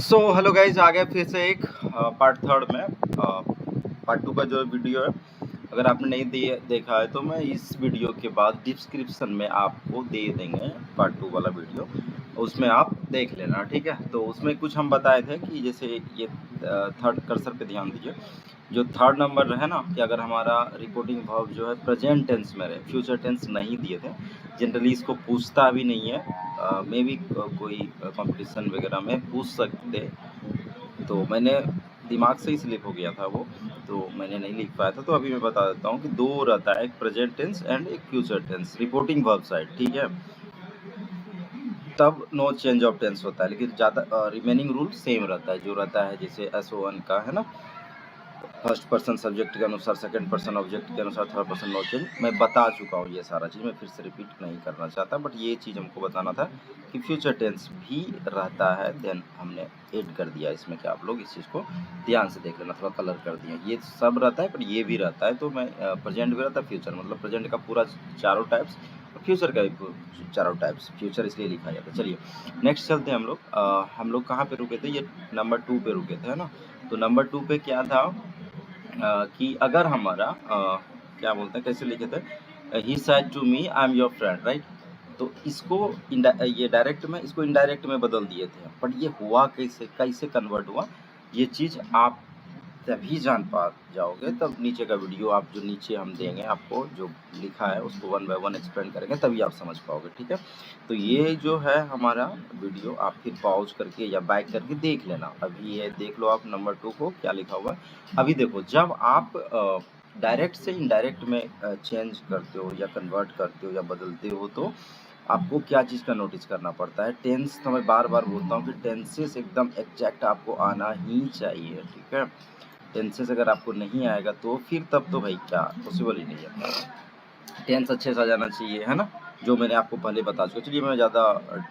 So hello guys, आ गए फिर से एक पार्ट थर्ड में। पार्ट टू का जो वीडियो है, अगर आपने नहीं देखा है तो मैं इस वीडियो के बाद डिस्क्रिप्शन में आपको दे देंगे पार्ट टू वाला वीडियो, उसमें आप देख लेना, ठीक है। तो उसमें कुछ हम बताए थे कि जैसे ये थर्ड कर्सर पे ध्यान दीजिए, जो थर्ड नंबर है ना, कि अगर हमारा रिपोर्टिंग वर्ब जो है प्रेजेंट टेंस में रहे, फ्यूचर टेंस नहीं दिए थे, जनरली इसको पूछता भी नहीं है। मे बी कोई कंपटीशन वगैरह में पूछ सकते, तो मैंने दिमाग से ही स्लिप हो गया था वो, तो मैंने नहीं लिख पाया था। तो अभी मैं बता देता हूँ कि दो रहता है, एक प्रेजेंट टेंस एंड एक future tense reporting verb side, ठीक है। तब नो चेंज ऑफ टेंस होता है, लेकिन ज़्यादा रिमेनिंग रूल सेम रहता है, जो रहता है जैसे SO1 का है ना, फर्स्ट पर्सन सब्जेक्ट के अनुसार, सेकंड पर्सन ऑब्जेक्ट के अनुसार, थर्ड पर्सन नो चेंज। मैं बता चुका हूँ ये सारा चीज़, मैं फिर से रिपीट नहीं करना चाहता, बट ये चीज़ हमको बताना था कि फ्यूचर टेंस भी रहता है। देन हमने ऐड कर दिया इसमें, कि आप लोग इस चीज़ को ध्यान से देख लेना, थोड़ा कलर कर दिया। ये सब रहता है, पर ये भी रहता है। तो मैं प्रेजेंट भी रहता है, फ्यूचर मतलब प्रेजेंट का पूरा चारों टाइप्स, फ्यूचर का भी चारों टाइप्स, फ्यूचर इसलिए लिखा जाता है। चलिए नेक्स्ट चलते हैं हम लोग कहाँ पे रुके थे, ये नंबर 2 पे रुके थे, है ना। तो नंबर 2 पे क्या था, कि अगर हमारा क्या बोलते हैं, कैसे लिखे थे, he said to me I am your friend, right. तो इसको ये डायरेक्ट में, इसको इनडायरेक्ट में बदल दिए थे, बट ये हुआ कैसे, कैसे कन्वर्ट हुआ, ये चीज़ आप तभी जान पा जाओगे, तब नीचे का वीडियो आप जो नीचे हम देंगे आपको, जो लिखा है उसको 1 बाय 1 एक्सप्लेन करेंगे, तभी आप समझ पाओगे, ठीक है। तो ये जो है हमारा वीडियो, आप फिर पॉज करके या बैक करके देख लेना। अभी ये देख लो आप नंबर 2 को क्या लिखा हुआ है। अभी देखो, जब आप डायरेक्ट से इनडायरेक्ट में चेंज करते हो या कन्वर्ट करते हो या बदलते हो, तो आपको क्या चीज़ का नोटिस करना पड़ता है। टेंस तो मैं बार बार बोलता हूँ कि टेंसेस एकदम एग्जैक्ट आपको आना ही चाहिए, ठीक है। टेंसेस अगर आपको नहीं आएगा तो फिर तब तो भाई क्या, पॉसिबल ही नहीं है। टेंस अच्छे से आ जाना चाहिए, है ना, जो मैंने आपको पहले बता चुका। चलिए मैं ज़्यादा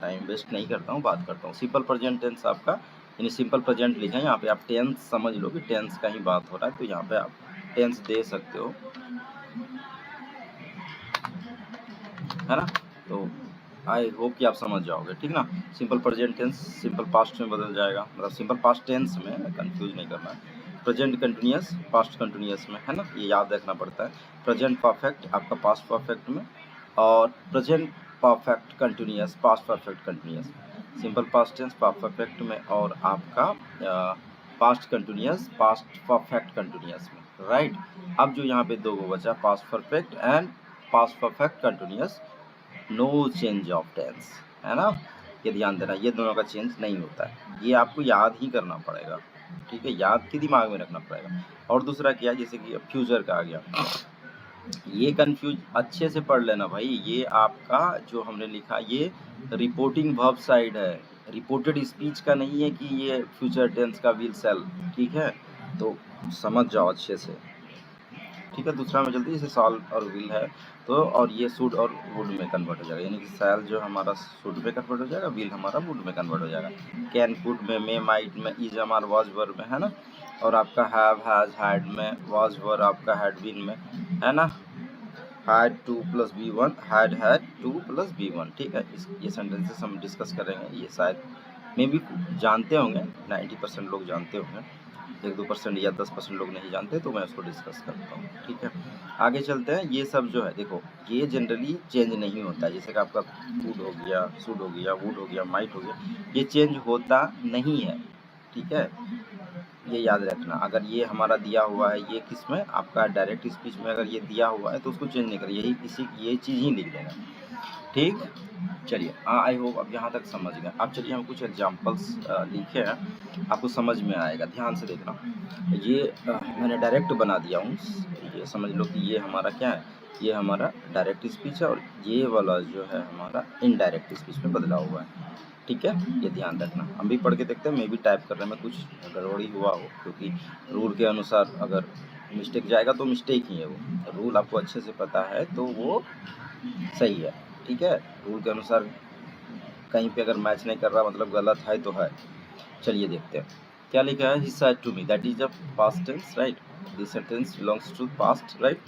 टाइम वेस्ट नहीं करता हूँ, बात करता हूँ। सिंपल प्रेजेंट टेंस आपका, यानी सिंपल प्रेजेंट लिखा है, यहाँ पे आप टेंस समझ लो कि टेंस का ही बात हो रहा है, तो यहाँ पे आप टेंस दे सकते हो, है ना। तो आई होप कि आप समझ जाओगे, ठीक ना। Simple present tense simple past में बदल जाएगा, मतलब सिंपल पास्ट टेंस में, कंफ्यूज नहीं करना है। प्रेजेंट कंटिन्यूस पास्ट कंटिन्यूस में, है ना, ये याद रखना पड़ता है। प्रेजेंट परफेक्ट आपका पास्ट परफेक्ट में, और present perfect continuous past perfect continuous में। Simple past tense past perfect में, और आपका past continuous past perfect continuous में, राइट। अब जो यहाँ पे दो गो बचा, past perfect and past perfect continuous, no change of tense, है ना। ये ध्यान देना, ये दोनों का चेंज नहीं होता है, ये आपको याद ही करना पड़ेगा, ठीक है, याद के दिमाग में रखना पड़ेगा। और दूसरा क्या, जैसे कि फ्यूचर का आ गया, ये कंफ्यूज अच्छे से पढ़ लेना भाई। ये आपका जो हमने लिखा, ये रिपोर्टिंग वर्ब साइड है, रिपोर्टेड स्पीच का नहीं है कि ये फ्यूचर टेंस का विल सेल, ठीक है। तो समझ जाओ अच्छे से, ठीक है। दूसरा में चलते हैं, जैसे साल और विल है, तो और ये शुड और वुड में कन्वर्ट हो जाएगा, यानी कि सैल जो हमारा शुड में कन्वर्ट हो जाएगा, विल हमारा वुड में कन्वर्ट हो जाएगा। कैन कुड में, मे माइट में, इज हमारा वाज वर में, है ना। और आपका हैव हैज हैड में, वाज वर आपका हैड बीन में, है ना। हैड 2 + B1, हैड 2 + B1, ठीक है। ये सेंटेंसेस हम डिस्कस करेंगे, ये शायद मे भी जानते होंगे, 90% लोग जानते होंगे, 1-2% या 10% लोग नहीं जानते, तो मैं उसको डिस्कस करता हूँ, ठीक है। आगे चलते हैं। ये सब जो है देखो, ये जनरली चेंज नहीं होता है, जैसे कि आपका फूड हो गया, सूड हो गया, वुड हो गया, माइट हो गया, ये चेंज होता नहीं है, ठीक है। ये याद रखना, अगर ये हमारा दिया हुआ है, ये किस में, आपका डायरेक्ट स्पीच में अगर ये दिया हुआ है तो उसको चेंज नहीं करिए, यही इसी ये चीज़ ही लिख देना, ठीक। चलिए आई होप अब यहाँ तक समझ गए। अब चलिए हम कुछ एग्जांपल्स लिखे हैं, आपको समझ में आएगा, ध्यान से देखना। ये मैंने डायरेक्ट बना दिया हूँ, ये समझ लो कि ये हमारा क्या है, ये हमारा डायरेक्ट स्पीच है, और ये वाला जो है हमारा इनडायरेक्ट स्पीच में बदला हुआ है, ठीक है। ये ध्यान रखना, हम भी पढ़ के देखते हैं, मैं भी टाइप करने में कुछ गड़बड़ी हुआ हो, क्योंकि रूल के अनुसार अगर मिस्टेक जाएगा तो मिस्टेक ही है, वो रूल आपको अच्छे से पता है तो वो सही है, ठीक है। रूल के अनुसार कहीं पे अगर मैच नहीं कर रहा, मतलब गलत है तो है। चलिए देखते हैं क्या लिखा है, he said to me, that is a past tense, right. This sentence belongs to past, right.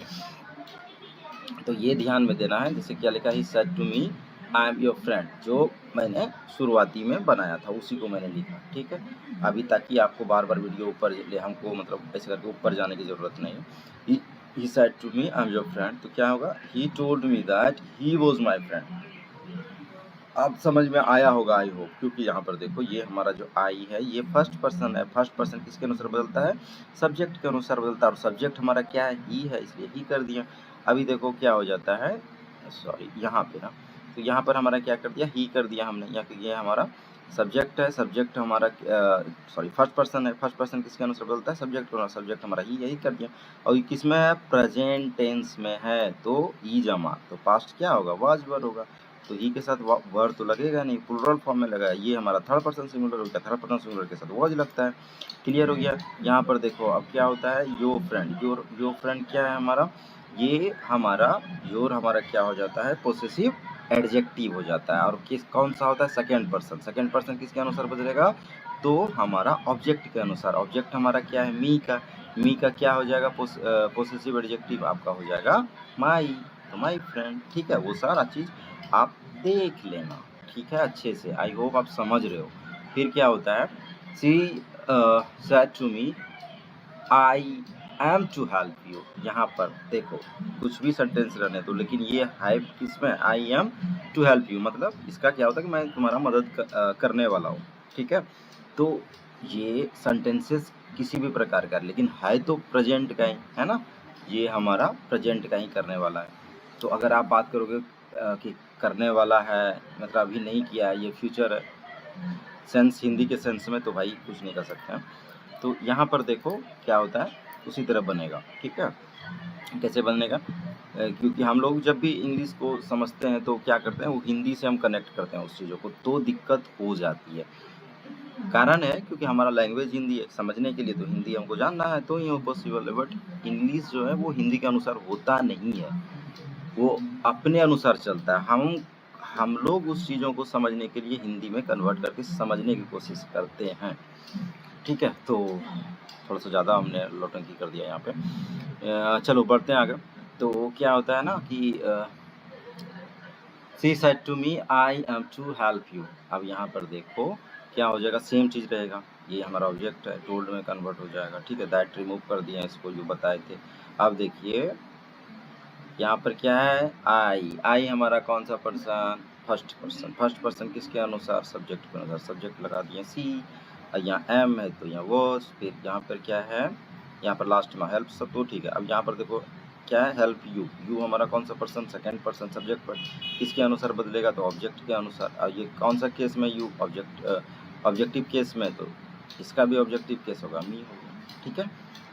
तो ये ध्यान में देना है, जैसे क्या लिखा है, he said to me I am your friend, जो मैंने शुरुआती में बनाया था, उसी को मैंने लिखा, ठीक है। अभी ताकि आपको बार बार वीडियो ऊपर ले, हमको मतलब ऐसे करके ऊपर जाने की ज़रूरत नहीं है। He said to me I am your friend, तो क्या होगा, he told me that he was my friend. अब समझ में आया होगा आई होप, क्योंकि यहाँ पर देखो ये हमारा जो आई है ये फर्स्ट पर्सन है। फर्स्ट पर्सन किसके अनुसार बदलता है, सब्जेक्ट के अनुसार बदलता है, और सब्जेक्ट हमारा क्या है, ही है, इसलिए ही कर दिया। अभी देखो क्या हो जाता है, सॉरी यहाँ पे ना, तो यहाँ पर हमारा क्या कर दिया, ही कर दिया हमने, यहाँ ये हमारा सब्जेक्ट है, सब्जेक्ट हमारा सॉरी फर्स्ट पर्सन है, फर्स्ट पर्सन किसके अनुसार बदलता है, सब्जेक्ट के अनुसार, सब्जेक्ट हमारा ही, यही कर दिया। और ये किसमें है, प्रेजेंट टेंस में है, तो ई जमा, तो पास्ट क्या होगा, वाज वर होगा, तो ही के साथ वर तो लगेगा नहीं, प्लुरल फॉर्म में लगा है। ये हमारा थर्ड पर्सन सिंगुलर हो गया, थर्ड पर्सन सिंगुलर के साथ वाज लगता है। क्लियर हो गया। यहाँ पर देखो अब क्या होता है, योर फ्रेंड, योर फ्रेंड क्या है हमारा, ये हमारा योर हमारा क्या हो जाता है, पोसेसिव एडजेक्टिव हो जाता है, और किस कौन सा होता है, सेकंड पर्सन। सेकंड पर्सन किसके अनुसार बदलेगा, तो हमारा ऑब्जेक्ट के अनुसार। ऑब्जेक्ट हमारा क्या है, मी का क्या हो जाएगा, पोसेसिव एडजेक्टिव आपका हो जाएगा माई, तो माई फ्रेंड, ठीक है। वो सारा चीज आप देख लेना, ठीक है, अच्छे से। आई होप आप समझ रहे हो। फिर क्या होता है, she said to me I am to help you. यहाँ पर देखो कुछ भी सेंटेंस रहने दो, लेकिन ये है किसमें, I am to help you, मतलब इसका क्या होता है कि मैं तुम्हारा मदद करने वाला हूँ, ठीक है। तो ये सेंटेंसेस किसी भी प्रकार का, लेकिन है तो प्रेजेंट का ही है ना, ये हमारा प्रेजेंट का ही करने वाला है। तो अगर आप बात करोगे कि करने वाला है, मतलब अभी नहीं किया है, ये फ्यूचर है, सेंस हिंदी के सेंस में, तो भाई कुछ नहीं कर सकते हैं। तो यहाँ पर देखो क्या होता है, उसी तरह बनेगा, ठीक है। कैसे बनेगा, क्योंकि हम लोग जब भी इंग्लिश को समझते हैं तो क्या करते हैं, वो हिंदी से हम कनेक्ट करते हैं उस चीज़ों को, तो दिक्कत हो जाती है। कारण है क्योंकि हमारा लैंग्वेज हिंदी है, समझने के लिए तो हिंदी हमको जानना है, तो ही वो पॉसिबल है। बट इंग्लिश जो है वो हिंदी के अनुसार होता नहीं है, वो अपने अनुसार चलता है। हम लोग उस चीज़ों को समझने के लिए हिंदी में कन्वर्ट करके समझने की कोशिश करते हैं, ठीक है। तो थोड़ा सा ज़्यादा हमने लौटंकी कर दिया यहाँ पे। चलो बढ़ते हैं आगे। तो क्या होता है ना कि she said to me I am to help you. अब यहाँ पर देखो क्या हो जाएगा, सेम चीज़ रहेगा, ये हमारा ऑब्जेक्ट है, टोल्ड में कन्वर्ट हो जाएगा, ठीक है। दैट रिमूव कर दिया इसको जो बताए थे। अब देखिए यहाँ पर क्या है, आई हमारा कौन सा person, first person. First person किसके अनुसार, सब्जेक्ट के अनुसार, सब्जेक्ट लगा दिए सी, यहाँ एम है तो यहाँ वॉज, फिर यहाँ पर क्या है, यहाँ पर लास्ट में हेल्प, सब तो ठीक है। अब यहाँ पर देखो क्या है, हेल्प यू, यू हमारा कौन सा पर्सन, सेकंड पर्सन, सब्जेक्ट पर किसके अनुसार बदलेगा, तो ऑब्जेक्ट के अनुसार। और ये कौन सा केस में, यू ऑब्जेक्टिव केस में, तो इसका भी ऑब्जेक्टिव केस होगा, मी होगा, ठीक है।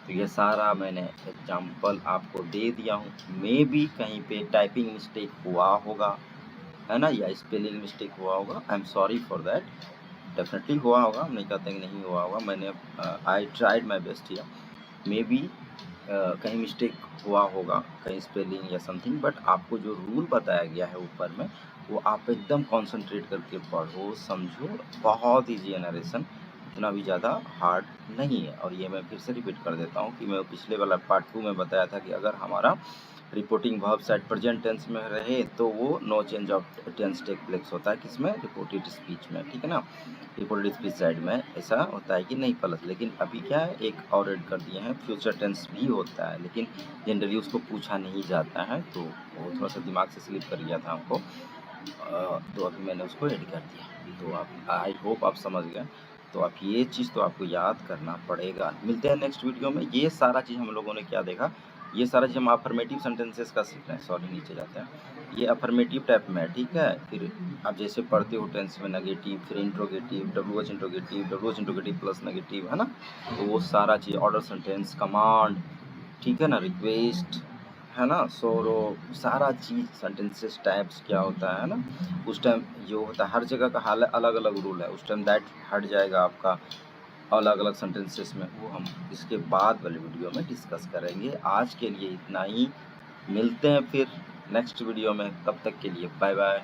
तो ये सारा मैंने एग्जाम्पल आपको दे दिया हूँ। मे भी कहीं पे टाइपिंग मिस्टेक हुआ होगा, है ना, या स्पेलिंग मिस्टेक हुआ होगा, I am sorry for that. Definitely हुआ होगा, हम नहीं कहते कि नहीं हुआ होगा, मैंने I tried my best here. May be कहीं मिस्टेक हुआ होगा, कहीं स्पेलिंग या समथिंग, बट आपको जो रूल बताया गया है ऊपर में, वो आप एकदम कॉन्सेंट्रेट करके पढ़ो, समझो। बहुत ईजी है नरेशन, इतना भी ज़्यादा हार्ड नहीं है। और ये मैं फिर से रिपीट कर देता हूँ कि मैं पिछले वाला पार्ट 2 में बताया था कि अगर हमारा reporting verb side present tense में रहे तो वो no change of tense take place होता है, किसमें, रिपोर्टेड स्पीच में, ठीक है ना। रिपोर्टेड स्पीच साइड में ऐसा होता है कि नहीं प्लस, लेकिन अभी क्या है, एक और ऐड कर दिए हैं, फ्यूचर टेंस भी होता है, लेकिन जनरली उसको पूछा नहीं जाता है, तो वो थोड़ा सा दिमाग से स्लिप कर गया था हमको, तो अभी मैंने उसको ऐड कर दिया। तो आप आई होप आप समझ गए। तो आप ये चीज़ तो आपको याद करना पड़ेगा। मिलते हैं नेक्स्ट वीडियो में। ये सारा चीज़ हम लोगों ने क्या देखा, ये सारा चीज़ हम अफर्मेटिव सेंटेंसेस का सीख रहे हैं। सॉरी नीचे जाते हैं, ये अफर्मेटिव टाइप में है, ठीक है। फिर आप जैसे पढ़ते हो टेंस में नेगेटिव, फिर interrogative, WH interrogative plus negative, है ना। तो वो सारा चीज़, ऑर्डर सेंटेंस, कमांड, ठीक है ना, रिक्वेस्ट, है ना, सोरो, सारा चीज़ सेंटेंसेस टाइप्स क्या होता है ना, उस टाइम जो होता है, हर जगह का हाल अलग अलग रूल है, उस टाइम दैट हट जाएगा आपका अलग अलग सेंटेंसेस में, वो हम इसके बाद वाले वीडियो में डिस्कस करेंगे। आज के लिए इतना ही, मिलते हैं फिर नेक्स्ट वीडियो में, तब तक के लिए बाय बाय।